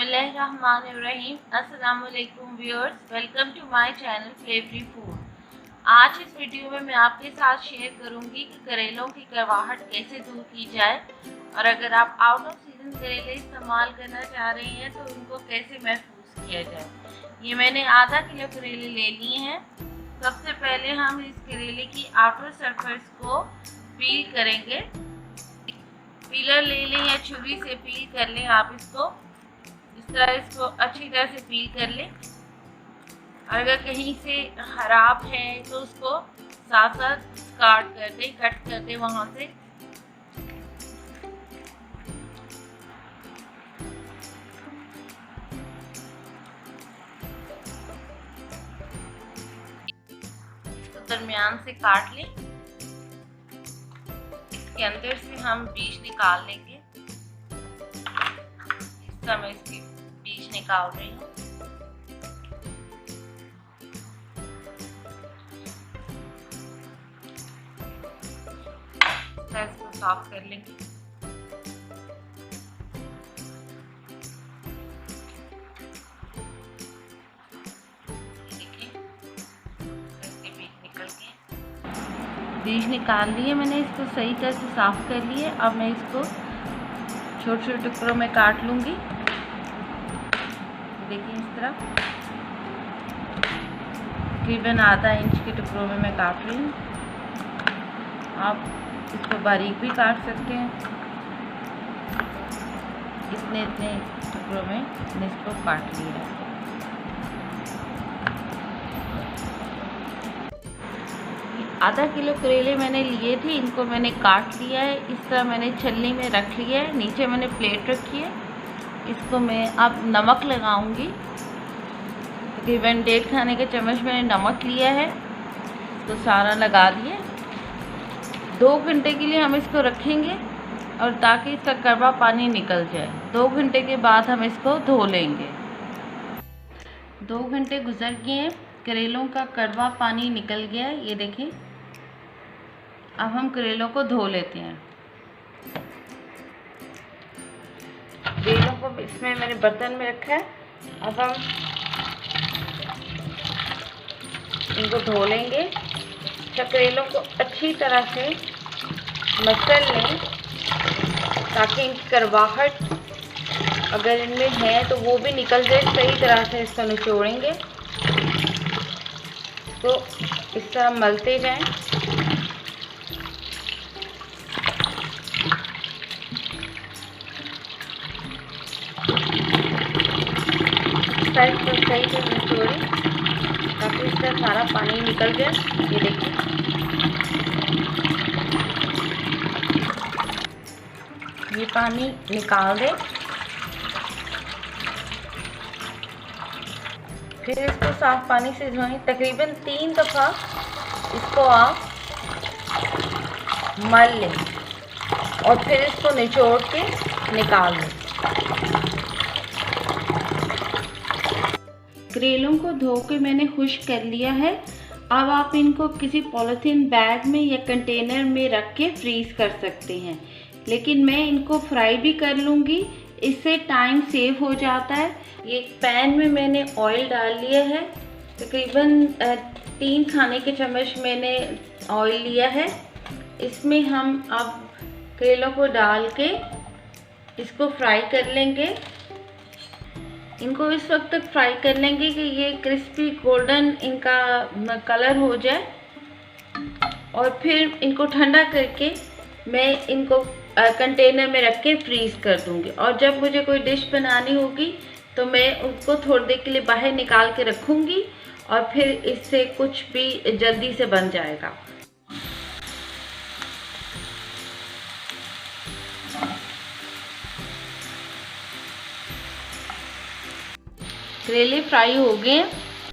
बिस्मिल्लाहिर्रहमानिर्रहीम। अस्सलाम वालेकुम viewers, welcome to my channel Flavory Food. आज इस वीडियो में मैं आपके साथ शेयर करूंगी कि करेलों की कड़वाहट कैसे दूर की जाए और अगर आप आउट ऑफ सीजन करेले इस्तेमाल करना चाह रहे हैं तो उनको कैसे महफूज किया जाए। ये मैंने आधा किलो करेले ले लिए हैं। सबसे पहले हम इस करेले की आउटर सरफेस को पील करेंगे। पीलर ले लें या छुरी से पील कर लें। आप इसको इस तरह इसको अच्छी तरह से पील कर लें। अगर कहीं से खराब है तो उसको साथ साथ काट कर दें, कट कर दें वहाँ से। इसको दरमियान से काट लें। इसके अंदर से हम बीज निकाल लेंगे। इस तरह मैं इसकी बीज निकाल रही हूँ। इसको साफ कर लेंगे। देखिए इसके बीज निकल गए। बीज निकाल लिए मैंने, इसको सही तरह से साफ कर लिए। अब मैं इसको छोटे छोटे टुकड़ों में काट लूँगी। देखिए इस तरह तकरीबन आधा इंच के टुकड़ों में मैं काट रही हूँ। आप इसको बारीक भी काट सकते हैं। इतने टुकड़ों में मैंने इसको काट लिया है। आधा किलो करेले मैंने लिए थे, इनको मैंने काट लिया है। इस तरह मैंने छलनी में रख लिया है। नीचे मैंने प्लेट रखी है। इसको मैं अब नमक लगाऊंगी। तकरीबन 1.5 खाने के चम्मच मैंने नमक लिया है। इसको सारा लगा दिए। 2 घंटे के लिए हम इसको रखेंगे और ताकि इसका कड़वा पानी निकल जाए। 2 घंटे के बाद हम इसको धो लेंगे। 2 घंटे गुजर गए हैं। करेलों का कड़वा पानी निकल गया है, ये देखें। अब हम करेलों को धो लेते हैं। करेलों को इसमें मैंने बर्तन में रखा है। अब हम इनको धो लेंगे। करेलों को अच्छी तरह से मसल लें ताकि इनकी कड़वाहट अगर इनमें है तो वो भी निकल जाए। सही तरह से इसको निचोड़ेंगे। तो इस तरह मलते जाएं। साइड को सही से निचोड़ें ताकि इसका सारा पानी निकल जाए। ये देखिए ये पानी निकाल दें। फिर इसको साफ पानी से धोएं। तकरीबन 3 दफ़ा इसको आप मल लें और फिर इसको निचोड़ के निकाल लें। करेलों को धो के मैंने खुश्क कर लिया है। अब आप इनको किसी पॉलीथीन बैग में या कंटेनर में रख के फ्रीज़ कर सकते हैं। लेकिन मैं इनको फ्राई भी कर लूँगी, इससे टाइम सेव हो जाता है। ये पैन में मैंने ऑयल डाल लिया है। तकरीबन 3 खाने के चम्मच मैंने ऑयल लिया है। इसमें हम अब करेलों को डाल के इसको फ्राई कर लेंगे। इनको इस वक्त तक फ्राई कर लेंगे कि ये क्रिस्पी गोल्डन इनका कलर हो जाए और फिर इनको ठंडा करके मैं इनको कंटेनर में रख के फ्रीज़ कर दूंगी। और जब मुझे कोई डिश बनानी होगी तो मैं उसको थोड़ी देर के लिए बाहर निकाल के रखूंगी और फिर इससे कुछ भी जल्दी से बन जाएगा। करेले फ्राई हो गए।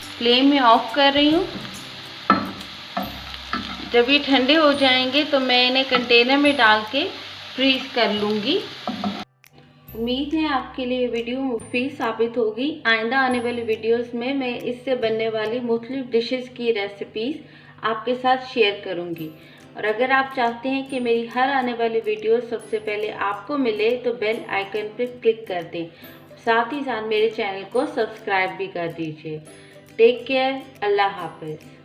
फ्लेम में ऑफ कर रही हूँ। जब ये ठंडे हो जाएंगे तो मैं इन्हें कंटेनर में डाल के फ्रीज कर लूँगी। उम्मीद है आपके लिए वीडियो मुफीद साबित होगी। आइंदा आने वाली वीडियोस में मैं इससे बनने वाली मुख्तलिफ डिशेस की रेसिपीज़ आपके साथ शेयर करूँगी। और अगर आप चाहते हैं कि मेरी हर आने वाली वीडियो सबसे पहले आपको मिले तो बेल आइकन पर क्लिक कर दें। साथ ही साथ मेरे चैनल को सब्सक्राइब भी कर दीजिए। टेक केयर, अल्लाह हाफ़िज़।